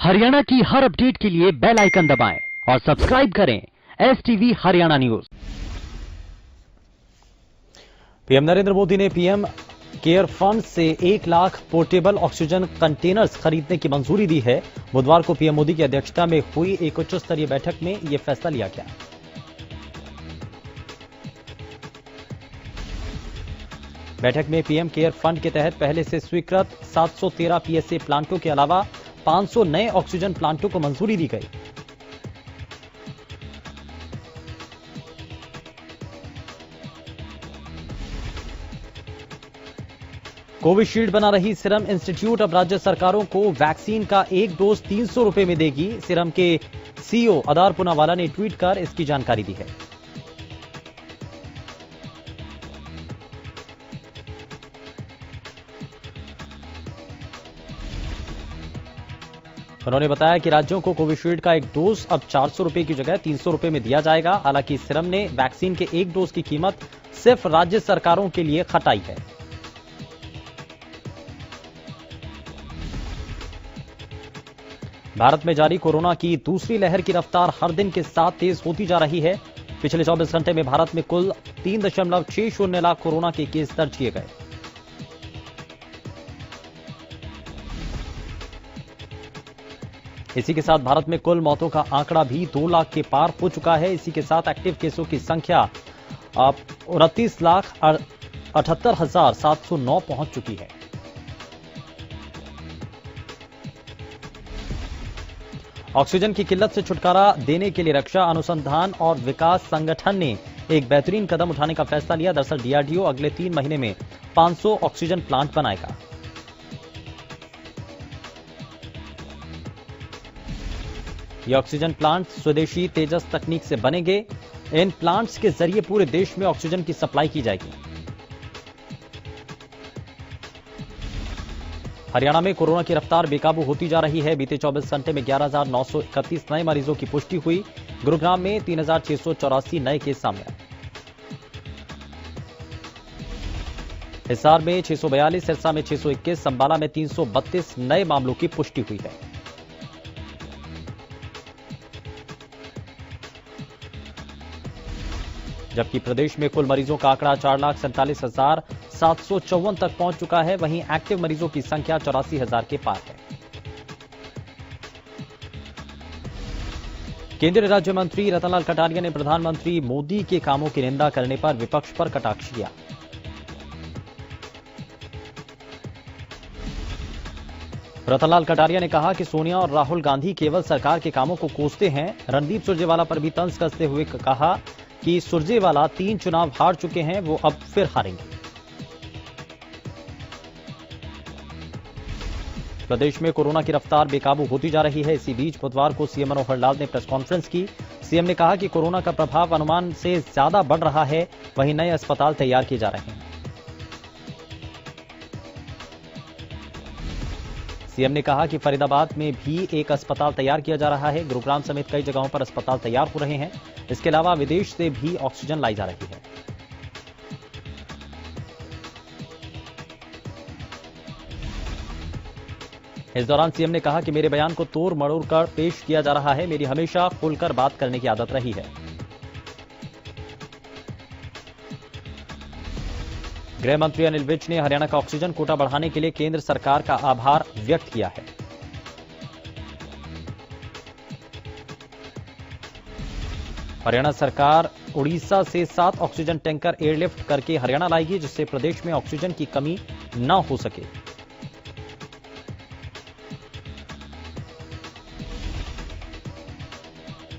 हरियाणा की हर अपडेट के लिए बेल आइकन दबाएं और सब्सक्राइब करें STV Haryana news. PM Narendra Modi ने पीएम केयर फंड से 1 लाख पोर्टेबल ऑक्सीजन कंटेनर्स खरीदने की मंजूरी दी है। बुधवार को पीएम मोदी की अध्यक्षता में हुई एक उच्च स्तरीय बैठक में यह फैसला लिया गया। बैठक में पीएम केयर फंड के तहत पहले से स्वीकृत 713 पीएसए प्लांटों के अलावा 500 नए ऑक्सीजन प्लांटों को मंजूरी दी गई। कोविशील्ड बना रही सीरम इंस्टीट्यूट अब राज्य सरकारों को वैक्सीन का एक डोज 300 रुपए में देगी। सीरम के सीईओ अदार पूनावाला ने ट्वीट कर इसकी जानकारी दी है। उन्होंने बताया कि राज्यों को कोविशील्ड का एक डोज अब 400 रुपए की जगह 300 रुपए में दिया जाएगा। हालांकि सीरम ने वैक्सीन के एक डोज की कीमत सिर्फ राज्य सरकारों के लिए घटाई है। भारत में जारी कोरोना की दूसरी लहर की रफ्तार हर दिन के साथ तेज होती जा रही है। पिछले 24 घंटे में भारत में कुल 3.60 लाख कोरोना के केस दर्ज किए गए। इसी के साथ भारत में कुल मौतों का आंकड़ा भी 2 लाख के पार हो चुका है। इसी के साथ एक्टिव केसों की संख्या 29,78,709 पहुंच चुकी है। ऑक्सीजन की किल्लत से छुटकारा देने के लिए रक्षा अनुसंधान और विकास संगठन ने एक बेहतरीन कदम उठाने का फैसला लिया। दरअसल डीआरडीओ अगले 3 महीने में 500 ऑक्सीजन प्लांट बनाएगा। ये ऑक्सीजन प्लांट स्वदेशी तेजस तकनीक से बनेंगे। इन प्लांट्स के जरिए पूरे देश में ऑक्सीजन की सप्लाई की जाएगी। हरियाणा में कोरोना की रफ्तार बेकाबू होती जा रही है। बीते 24 घंटे में 11,931 नए मरीजों की पुष्टि हुई। गुरुग्राम में 3,684 नए केस सामने आए। हिसार में 642, सिरसा में 621, संबाला में 332 नए मामलों की पुष्टि हुई है। जबकि प्रदेश में कुल मरीजों का आंकड़ा 4,47,754 तक पहुंच चुका है। वहीं एक्टिव मरीजों की संख्या 84,000 के पार है। केंद्रीय राज्य मंत्री रतनलाल कटारिया ने प्रधानमंत्री मोदी के कामों की निंदा करने पर विपक्ष पर कटाक्ष किया। रतनलाल कटारिया ने कहा कि सोनिया और राहुल गांधी केवल सरकार के कामों को कोसते हैं। रणदीप सुरजेवाला पर भी तंज कसते हुए कहा कि सुरजेवाला 3 चुनाव हार चुके हैं, वो अब फिर हारेंगे। प्रदेश में कोरोना की रफ्तार बेकाबू होती जा रही है। इसी बीच बुधवार को सीएम मनोहर लाल ने प्रेस कॉन्फ्रेंस की। सीएम ने कहा कि कोरोना का प्रभाव अनुमान से ज्यादा बढ़ रहा है। वहीं नए अस्पताल तैयार किए जा रहे हैं। सीएम ने कहा कि फरीदाबाद में भी एक अस्पताल तैयार किया जा रहा है। गुरुग्राम समेत कई जगहों पर अस्पताल तैयार हो रहे हैं। इसके अलावा विदेश से भी ऑक्सीजन लाई जा रही है। इस दौरान सीएम ने कहा कि मेरे बयान को तोड़ मरोड़ कर पेश किया जा रहा है। मेरी हमेशा खुलकर बात करने की आदत रही है। गृह मंत्री अनिल विज ने हरियाणा का ऑक्सीजन कोटा बढ़ाने के लिए केंद्र सरकार का आभार व्यक्त किया है। हरियाणा सरकार उड़ीसा से 7 ऑक्सीजन टैंकर एयरलिफ्ट करके हरियाणा लाएगी, जिससे प्रदेश में ऑक्सीजन की कमी न हो सके।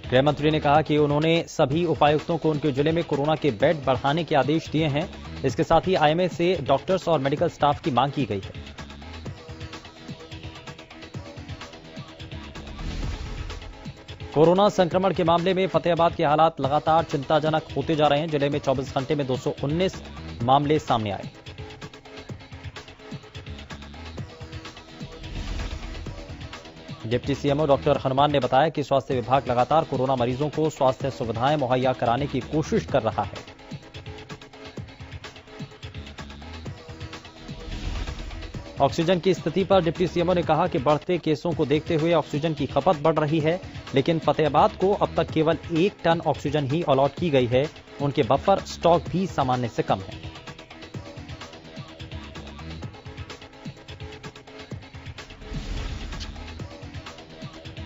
गृह मंत्री ने कहा कि उन्होंने सभी उपायुक्तों को उनके जिले में कोरोना के बेड बढ़ाने के आदेश दिए हैं। इसके साथ ही आईएमए से डॉक्टर्स और मेडिकल स्टाफ की मांग की गई है। कोरोना संक्रमण के मामले में फतेहाबाद के हालात लगातार चिंताजनक होते जा रहे हैं। जिले में 24 घंटे में 219 मामले सामने आए। डिप्टी सीएमओ डॉक्टर हनुमान ने बताया कि स्वास्थ्य विभाग लगातार कोरोना मरीजों को स्वास्थ्य सुविधाएं मुहैया कराने की कोशिश कर रहा है। ऑक्सीजन की स्थिति पर डिप्टी सीएमओ ने कहा कि बढ़ते केसों को देखते हुए ऑक्सीजन की खपत बढ़ रही है, लेकिन फतेहाबाद को अब तक केवल 1 टन ऑक्सीजन ही अलॉट की गई है। उनके बफर स्टॉक भी सामान्य से कम है।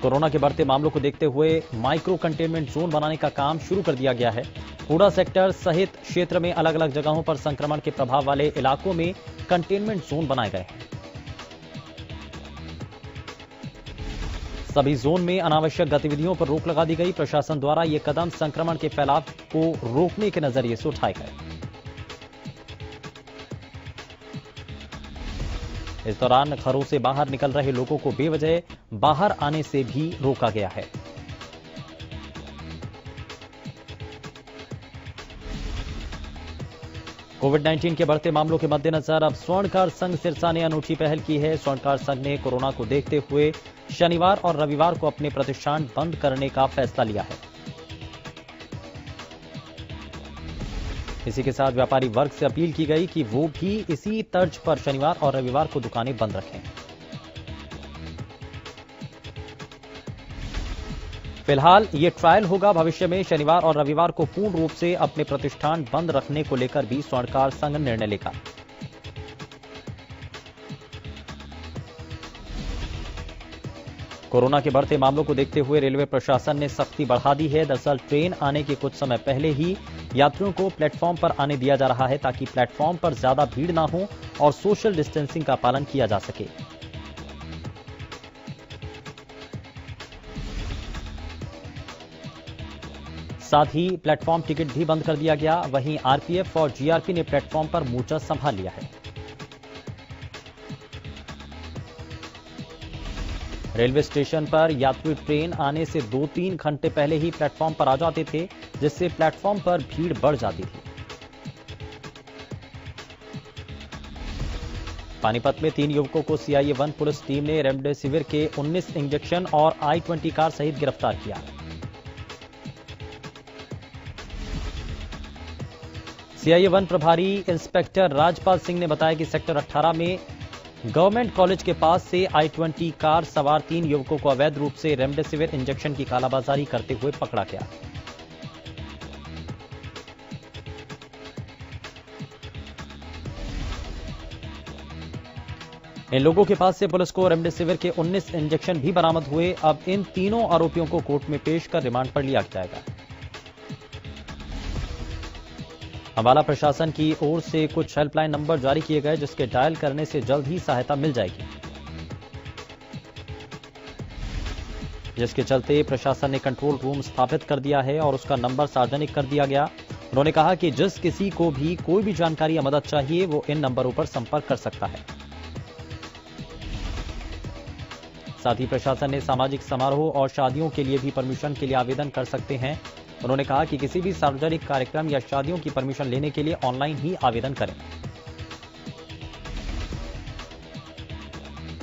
कोरोना के बढ़ते मामलों को देखते हुए माइक्रो कंटेनमेंट जोन बनाने का काम शुरू कर दिया गया है। पूरा सेक्टर सहित क्षेत्र में अलग अलग जगहों पर संक्रमण के प्रभाव वाले इलाकों में कंटेनमेंट जोन बनाए गए हैं। सभी जोन में अनावश्यक गतिविधियों पर रोक लगा दी गई। प्रशासन द्वारा ये कदम संक्रमण के फैलाव को रोकने के नजरिए से उठाए गए। इस दौरान घरों से बाहर निकल रहे लोगों को बेवजह बाहर आने से भी रोका गया है। कोविड-19 के बढ़ते मामलों के मद्देनजर अब स्वर्णकार संघ सिरसा ने अनूठी पहल की है। स्वर्णकार संघ ने कोरोना को देखते हुए शनिवार और रविवार को अपने प्रतिष्ठान बंद करने का फैसला लिया है। इसी के साथ व्यापारी वर्ग से अपील की गई कि वो भी इसी तर्ज पर शनिवार और रविवार को दुकानें बंद रखें। फिलहाल ये ट्रायल होगा। भविष्य में शनिवार और रविवार को पूर्ण रूप से अपने प्रतिष्ठान बंद रखने को लेकर भी स्वर्णकार संघ निर्णय लेगा। कोरोना के बढ़ते मामलों को देखते हुए रेलवे प्रशासन ने सख्ती बढ़ा दी है। दरअसल ट्रेन आने के कुछ समय पहले ही यात्रियों को प्लेटफॉर्म पर आने दिया जा रहा है, ताकि प्लेटफॉर्म पर ज्यादा भीड़ ना हो और सोशल डिस्टेंसिंग का पालन किया जा सके। साथ ही प्लेटफॉर्म टिकट भी बंद कर दिया गया। वहीं आरपीएफ और जीआरपी ने प्लेटफॉर्म पर मोर्चा संभाल लिया है। रेलवे स्टेशन पर यात्री ट्रेन आने से 2-3 घंटे पहले ही प्लेटफॉर्म पर आ जाते थे, जिससे प्लेटफॉर्म पर भीड़ बढ़ जाती थी। पानीपत में 3 युवकों को CIA-1 पुलिस टीम ने रेमडेसिविर के 19 इंजेक्शन और I-20 कार सहित गिरफ्तार किया। CIA-1 प्रभारी इंस्पेक्टर राजपाल सिंह ने बताया कि सेक्टर 18 में गवर्नमेंट कॉलेज के पास से I-20 कार सवार 3 युवकों को अवैध रूप से रेमडेसिविर इंजेक्शन की कालाबाजारी करते हुए पकड़ा गया। इन लोगों के पास से पुलिस को रेमडेसिविर के 19 इंजेक्शन भी बरामद हुए। अब इन तीनों आरोपियों को कोर्ट में पेश कर रिमांड पर लिया जाएगा। अम्बाला प्रशासन की ओर से कुछ हेल्पलाइन नंबर जारी किए गए, जिसके डायल करने से जल्द ही सहायता मिल जाएगी, जिसके चलते प्रशासन ने कंट्रोल रूम स्थापित कर दिया है और उसका नंबर सार्वजनिक कर दिया गया। उन्होंने कहा कि जिस किसी को भी कोई भी जानकारी या मदद चाहिए, वो इन नंबरों पर संपर्क कर सकता है। साथ ही प्रशासन ने सामाजिक समारोह और शादियों के लिए भी परमिशन के लिए आवेदन कर सकते हैं। उन्होंने कहा कि किसी भी सार्वजनिक कार्यक्रम या शादियों की परमिशन लेने के लिए ऑनलाइन ही आवेदन करें।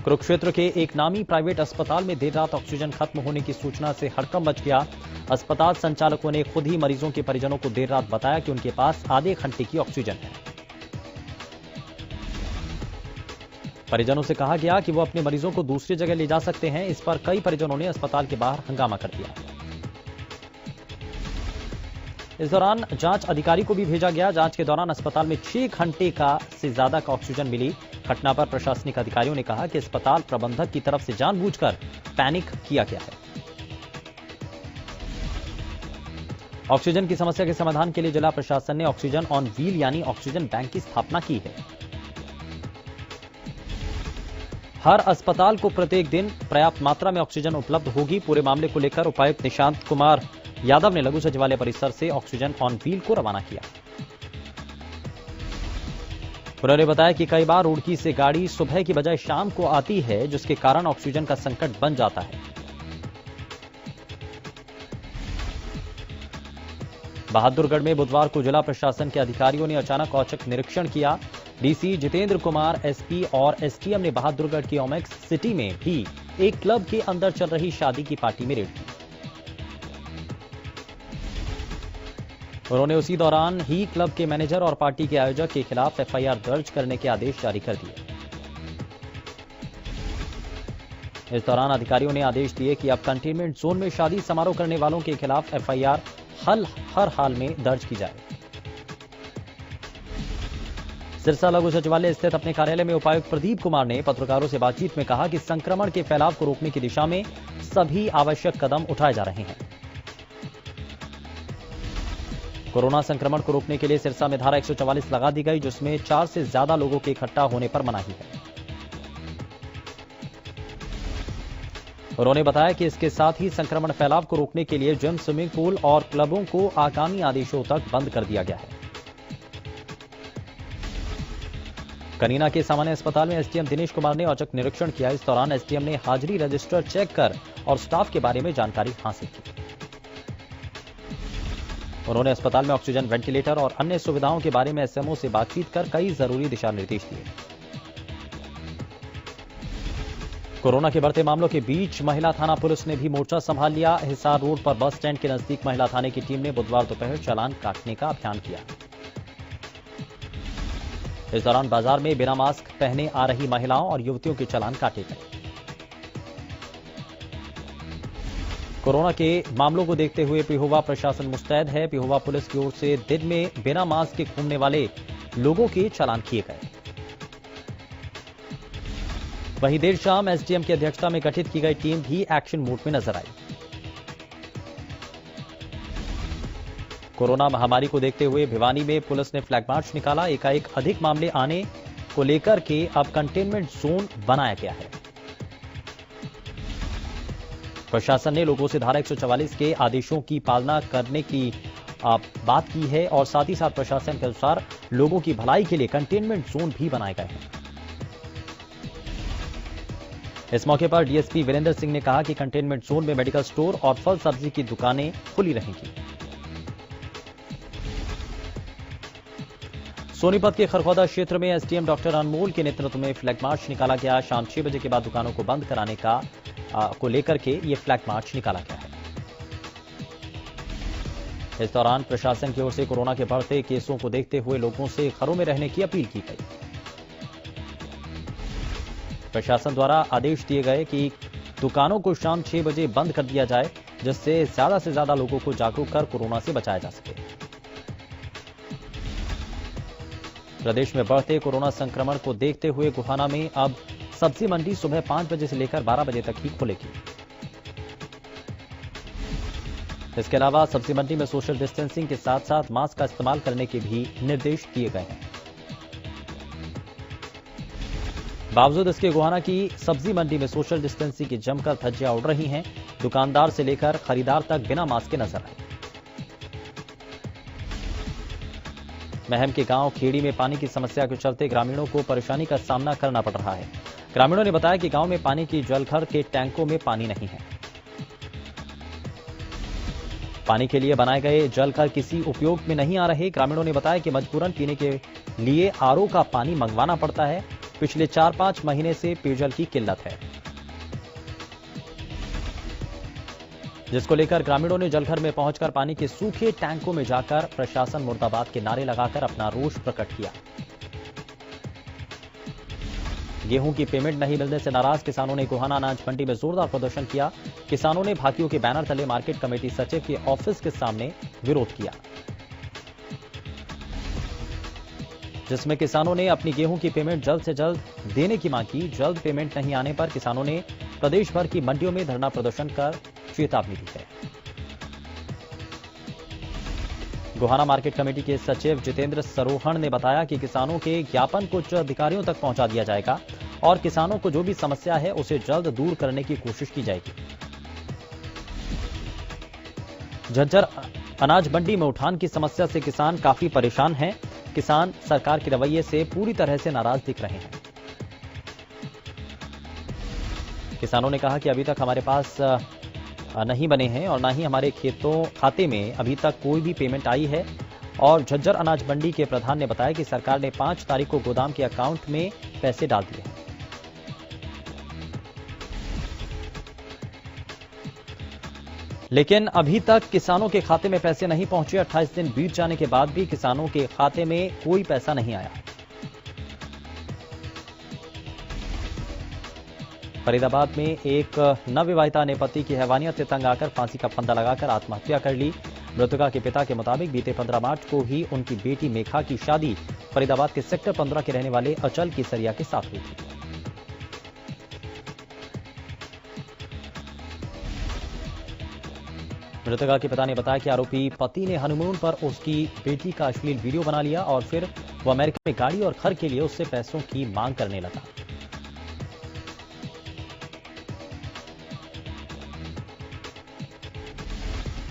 कुरुक्षेत्र के एक नामी प्राइवेट अस्पताल में देर रात ऑक्सीजन खत्म होने की सूचना से हड़कंप मच गया। अस्पताल संचालकों ने खुद ही मरीजों के परिजनों को देर रात बताया कि उनके पास आधे घंटे की ऑक्सीजन है। परिजनों से कहा गया कि वो अपने मरीजों को दूसरी जगह ले जा सकते हैं। इस पर कई परिजनों ने अस्पताल के बाहर हंगामा कर दिया। इस दौरान जांच अधिकारी को भी भेजा गया। जांच के दौरान अस्पताल में 6 घंटे से ज्यादा का ऑक्सीजन मिली। घटना पर प्रशासनिक अधिकारियों ने कहा कि अस्पताल प्रबंधक की तरफ से जानबूझकर पैनिक किया गया है। ऑक्सीजन की समस्या के समाधान के लिए जिला प्रशासन ने ऑक्सीजन ऑन व्हील यानी ऑक्सीजन बैंक की स्थापना की है। हर अस्पताल को प्रत्येक दिन पर्याप्त मात्रा में ऑक्सीजन उपलब्ध होगी। पूरे मामले को लेकर उपायुक्त निशांत कुमार यादव ने लघु सचिवालय परिसर से ऑक्सीजन ऑन व्हील को रवाना किया। उन्होंने बताया कि कई बार रुड़की से गाड़ी सुबह की बजाय शाम को आती है, जिसके कारण ऑक्सीजन का संकट बन जाता है। बहादुरगढ़ में बुधवार को जिला प्रशासन के अधिकारियों ने अचानक औचक निरीक्षण किया। डीसी जितेंद्र कुमार, एसपी और एसडीएम ने बहादुरगढ़ की ओमेक्स सिटी में भी एक क्लब के अंदर चल रही शादी की पार्टी में रेड की। उन्होंने उसी दौरान ही क्लब के मैनेजर और पार्टी के आयोजक के खिलाफ एफआईआर दर्ज करने के आदेश जारी कर दिए। इस दौरान अधिकारियों ने आदेश दिए कि अब कंटेनमेंट जोन में शादी समारोह करने वालों के खिलाफ एफआईआर हर हाल में दर्ज की जाए। सिरसा लघु सचिवालय स्थित अपने कार्यालय में उपायुक्त प्रदीप कुमार ने पत्रकारों से बातचीत में कहा कि संक्रमण के फैलाव को रोकने की दिशा में सभी आवश्यक कदम उठाए जा रहे हैं। कोरोना संक्रमण को रोकने के लिए सिरसा में धारा 144 लगा दी गई, जिसमें 4 से ज्यादा लोगों के इकट्ठा होने पर मनाही है। उन्होंने बताया कि इसके साथ ही संक्रमण फैलाव को रोकने के लिए जिम, स्विमिंग पूल और क्लबों को आगामी आदेशों तक बंद कर दिया गया है। कनीना के सामान्य अस्पताल में एसडीएम दिनेश कुमार ने औचक निरीक्षण किया। इस दौरान एसडीएम ने हाजिरी रजिस्टर चेक कर और स्टाफ के बारे में जानकारी हासिल की। उन्होंने अस्पताल में ऑक्सीजन, वेंटिलेटर और अन्य सुविधाओं के बारे में एसएमओ से बातचीत कर कई जरूरी दिशा निर्देश दिए। कोरोना के बढ़ते मामलों के बीच महिला थाना पुलिस ने भी मोर्चा संभाल लिया। हिसार रोड पर बस स्टैंड के नजदीक महिला थाने की टीम ने बुधवार दोपहर चालान काटने का अभियान किया। इस दौरान बाजार में बिना मास्क पहने आ रही महिलाओं और युवतियों के चालान काटे गए। कोरोना के मामलों को देखते हुए पिहोवा प्रशासन मुस्तैद है। पिहोवा पुलिस की ओर से दिन में बिना मास्क के घूमने वाले लोगों के चालान किए गए। वहीं देर शाम एसडीएम की अध्यक्षता में गठित की गई टीम भी एक्शन मोड में नजर आई। कोरोना महामारी को देखते हुए भिवानी में पुलिस ने फ्लैग मार्च निकाला। एकाएक अधिक मामले आने को लेकर के अब कंटेनमेंट जोन बनाया गया है। प्रशासन ने लोगों से धारा 144 के आदेशों की पालना करने की बात की है और साथ ही साथ प्रशासन के अनुसार लोगों की भलाई के लिए कंटेनमेंट जोन भी बनाए गए हैं। इस मौके पर डीएसपी वीरेंद्र सिंह ने कहा कि कंटेनमेंट जोन में मेडिकल स्टोर और फल सब्जी की दुकानें खुली रहेंगी। सोनीपत के खरखौदा क्षेत्र में एसडीएम डॉक्टर अनमोल के नेतृत्व में फ्लैग मार्च निकाला गया। शाम 6 बजे के बाद दुकानों को बंद कराने को लेकर के यह फ्लैग मार्च निकाला गया है। इस दौरान प्रशासन की ओर से कोरोना के बढ़ते केसों को देखते हुए लोगों से घरों में रहने की अपील की गई। प्रशासन द्वारा आदेश दिए गए कि दुकानों को शाम 6 बजे बंद कर दिया जाए, जिससे ज्यादा से ज्यादा लोगों को जागरूक कर कोरोना से बचाया जा सके। प्रदेश में बढ़ते कोरोना संक्रमण को देखते हुए गोहाना में अब सब्जी मंडी सुबह 5 बजे से लेकर 12 बजे तक ही खुलेगी। इसके अलावा सब्जी मंडी में सोशल डिस्टेंसिंग के साथ साथ मास्क का इस्तेमाल करने के भी निर्देश दिए गए हैं। बावजूद इसके गोहाना की सब्जी मंडी में सोशल डिस्टेंसिंग की जमकर धज्जियां उड़ रही हैं। दुकानदार से लेकर खरीदार तक बिना मास्क के नजर आए। महम के गांव खेड़ी में पानी की समस्या के चलते ग्रामीणों को परेशानी का सामना करना पड़ रहा है। ग्रामीणों ने बताया कि गांव में पानी की जलघर के टैंकों में पानी नहीं है। पानी के लिए बनाए गए जलघर किसी उपयोग में नहीं आ रहे। ग्रामीणों ने बताया कि मजबूरन पीने के लिए आरओ का पानी मंगवाना पड़ता है। पिछले 4-5 महीने से पेयजल की किल्लत है, जिसको लेकर ग्रामीणों ने जलघर में पहुंचकर पानी के सूखे टैंकों में जाकर प्रशासन मुर्दाबाद के नारे लगाकर अपना रोष प्रकट किया। गेहूं की पेमेंट नहीं मिलने से नाराज किसानों ने गोहाना अनाज मंडी में जोरदार प्रदर्शन किया। किसानों ने भाकियों के बैनर तले मार्केट कमेटी सचिव के ऑफिस के सामने विरोध किया, जिसमें किसानों ने अपनी गेहूं की पेमेंट जल्द से जल्द देने की मांग की। जल्द पेमेंट नहीं आने पर किसानों ने प्रदेश भर की मंडियों में धरना प्रदर्शन कर चेतावनी दी है। गोहाना मार्केट कमेटी के सचिव जितेंद्र सरोहण ने बताया कि किसानों के ज्ञापन को उच्च अधिकारियों तक पहुंचा दिया जाएगा और किसानों को जो भी समस्या है उसे जल्द दूर करने की कोशिश की जाएगी। झज्जर अनाज मंडी में उठान की समस्या से किसान काफी परेशान हैं। किसान सरकार के रवैये से पूरी तरह से नाराज दिख रहे हैं। किसानों ने कहा कि अभी तक हमारे पास नहीं बने हैं और ना ही हमारे खाते में अभी तक कोई भी पेमेंट आई है। और झज्जर अनाज मंडी के प्रधान ने बताया कि सरकार ने 5 तारीख को गोदाम के अकाउंट में पैसे डाल दिए हैं। लेकिन अभी तक किसानों के खाते में पैसे नहीं पहुंचे। 28 दिन बीत जाने के बाद भी किसानों के खाते में कोई पैसा नहीं आया। फरीदाबाद में एक नवविवाहिता ने पति की हैवानियत से तंग आकर फांसी का फंदा लगाकर आत्महत्या कर ली। मृतका के पिता के मुताबिक बीते 15 मार्च को ही उनकी बेटी मेघा की शादी फरीदाबाद के सेक्टर 15 के रहने वाले अचल केसरिया के साथ हुई थी। मृतका के पिता ने बताया कि आरोपी पति ने हनीमून पर उसकी बेटी का अश्लील वीडियो बना लिया और फिर वो अमेरिका में गाड़ी और घर के लिए उससे पैसों की मांग करने लगा।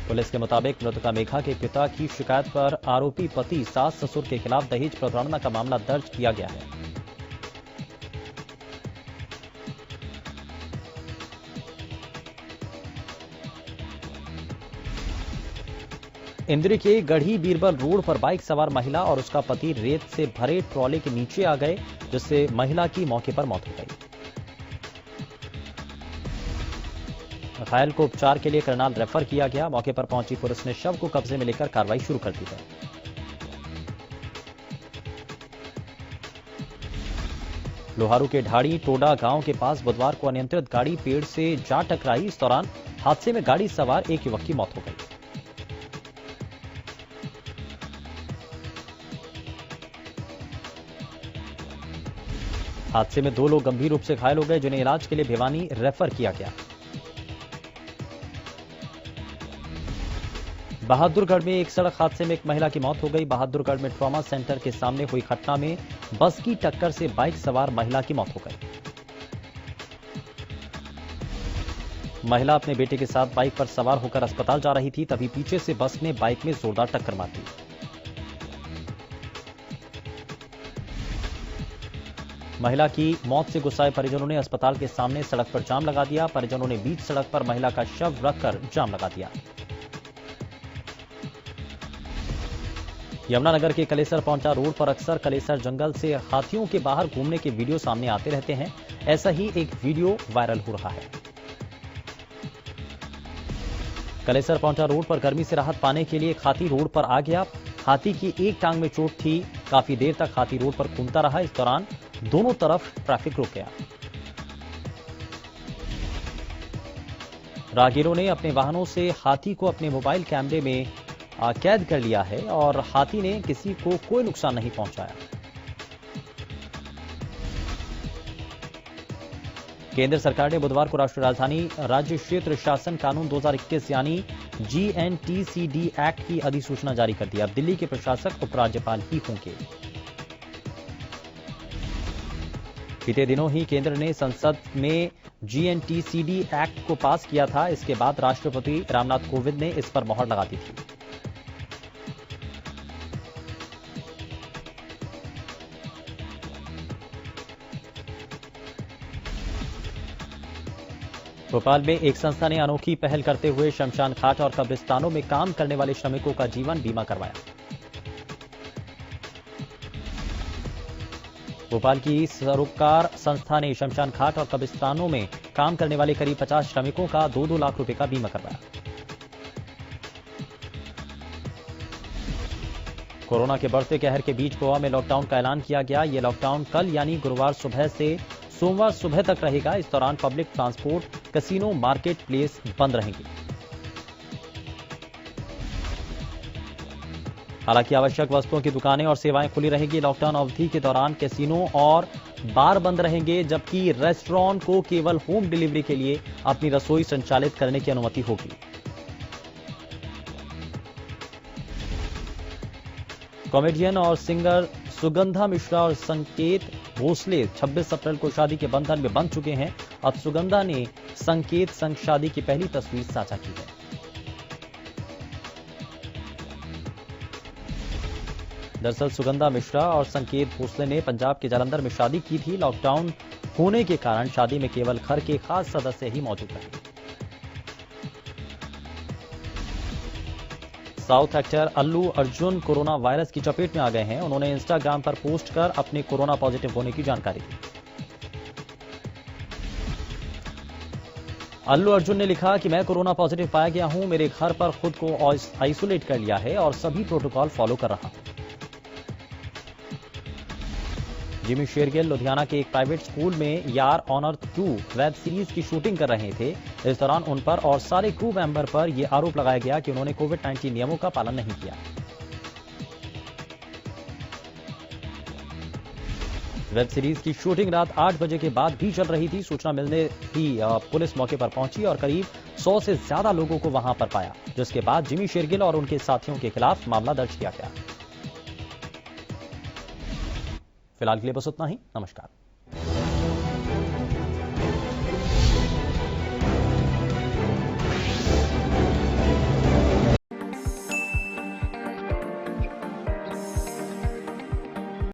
पुलिस के मुताबिक मृतका मेघा के पिता की शिकायत पर आरोपी पति सास ससुर के खिलाफ दहेज प्रताड़ना का मामला दर्ज किया गया है। इंद्री के गढ़ी बीरबल रोड पर बाइक सवार महिला और उसका पति रेत से भरे ट्रॉले के नीचे आ गए, जिससे महिला की मौके पर मौत हो गई। घायल को उपचार के लिए करनाल रेफर किया गया। मौके पर पहुंची पुलिस ने शव को कब्जे में लेकर कार्रवाई शुरू कर दी है। लोहारू के ढाड़ी टोडा गांव के पास बुधवार को अनियंत्रित गाड़ी पेड़ से जा टकराई। इस दौरान हादसे में गाड़ी सवार एक युवक की मौत हो गई। हादसे में 2 लोग गंभीर रूप से घायल हो गए, जिन्हें इलाज के लिए भिवानी रेफर किया गया। बहादुरगढ़ में एक सड़क हादसे में एक महिला की मौत हो गई। बहादुरगढ़ में ट्रॉमा सेंटर के सामने हुई घटना में बस की टक्कर से बाइक सवार महिला की मौत हो गई। महिला अपने बेटे के साथ बाइक पर सवार होकर अस्पताल जा रही थी, तभी पीछे से बस ने बाइक में जोरदार टक्कर मार दी। महिला की मौत से गुस्साए परिजनों ने अस्पताल के सामने सड़क पर जाम लगा दिया। परिजनों ने बीच सड़क पर महिला का शव रखकर जाम लगा दिया। यमुनानगर के कलेसर पहुंचा रोड पर अक्सर कलेसर जंगल से हाथियों के बाहर घूमने के वीडियो सामने आते रहते हैं। ऐसा ही एक वीडियो वायरल हो रहा है। कलेसर पहुंचा रोड पर गर्मी से राहत पाने के लिए एक हाथी रोड पर आ गया। हाथी की एक टांग में चोट थी। काफी देर तक हाथी रोड पर घूमता रहा। इस दौरान दोनों तरफ ट्रैफिक रुक गया। राहगीरों ने अपने वाहनों से हाथी को अपने मोबाइल कैमरे में कैद कर लिया है और हाथी ने किसी को कोई नुकसान नहीं पहुंचाया। केंद्र सरकार ने बुधवार को राष्ट्रीय राजधानी राज्य क्षेत्र शासन कानून 2021 यानी GNTCD एक्ट की अधिसूचना जारी कर दी। अब दिल्ली के प्रशासक उपराज्यपाल ही होंगे। बीते दिनों ही केंद्र ने संसद में GNTCD एक्ट को पास किया था। इसके बाद राष्ट्रपति रामनाथ कोविंद ने इस पर मोहर लगा दी थी। भोपाल में एक संस्था ने अनोखी पहल करते हुए शमशान घाट और कब्रिस्तानों में काम करने वाले श्रमिकों का जीवन बीमा करवाया। भोपाल की सरोकार संस्था ने शमशान घाट और कब्रिस्तानों में काम करने वाले करीब 50 श्रमिकों का 2-2 लाख रुपए का बीमा करवाया। कोरोना के बढ़ते कहर के बीच गोवा में लॉकडाउन का ऐलान किया गया। यह लॉकडाउन कल यानी गुरुवार सुबह से सोमवार सुबह तक रहेगा। इस दौरान public transport, casino, market place बंद रहेंगे। हालांकि आवश्यक वस्तुओं की दुकानें और सेवाएं खुली रहेंगी। लॉकडाउन अवधि के दौरान कैसीनो और बार बंद रहेंगे, जबकि रेस्टोरेंट को केवल होम डिलीवरी के लिए अपनी रसोई संचालित करने की अनुमति होगी। कॉमेडियन और सिंगर सुगंधा मिश्रा और संकेत भोसले 26 अप्रैल को शादी के बंधन में बंध चुके हैं। अब सुगंधा ने संकेत संग शादी की पहली तस्वीर साझा की है। दरअसल सुगंधा मिश्रा और संकेत भोसले ने पंजाब के जालंधर में शादी की थी। लॉकडाउन होने के कारण शादी में केवल घर के खास सदस्य ही मौजूद रहे। South actor Allu Arjun corona virus की चपेट में आ गए हैं। उन्होंने इंस्टाग्राम पर पोस्ट कर अपने कोरोना पॉजिटिव होने की जानकारी दी। अल्लू अर्जुन ने लिखा कि मैं कोरोना पॉजिटिव पाया गया हूं। मेरे घर पर खुद को आइसोलेट कर लिया है और सभी प्रोटोकॉल फॉलो कर रहा हूं। जिमी शेरगिल लुधियाना के एक प्राइवेट स्कूल में यार ऑन अर्थ 2 वेब सीरीज की शूटिंग कर रहे थे। इस दौरान उन पर और सारे क्रू मेंबर पर यह आरोप लगाया गया कि उन्होंने कोविड-19 नियमों का पालन नहीं किया। वेब सीरीज की शूटिंग रात 8 बजे के बाद भी चल रही थी। सूचना मिलने ही पुलिस मौके पर पहुंची और करीब 100 से ज्यादा लोगों को वहां पर पाया, जिसके बाद जिमी शेरगिल और उनके साथियों के खिलाफ मामला दर्ज किया गया। फिलहाल के लिए बस उतना ही। नमस्कार।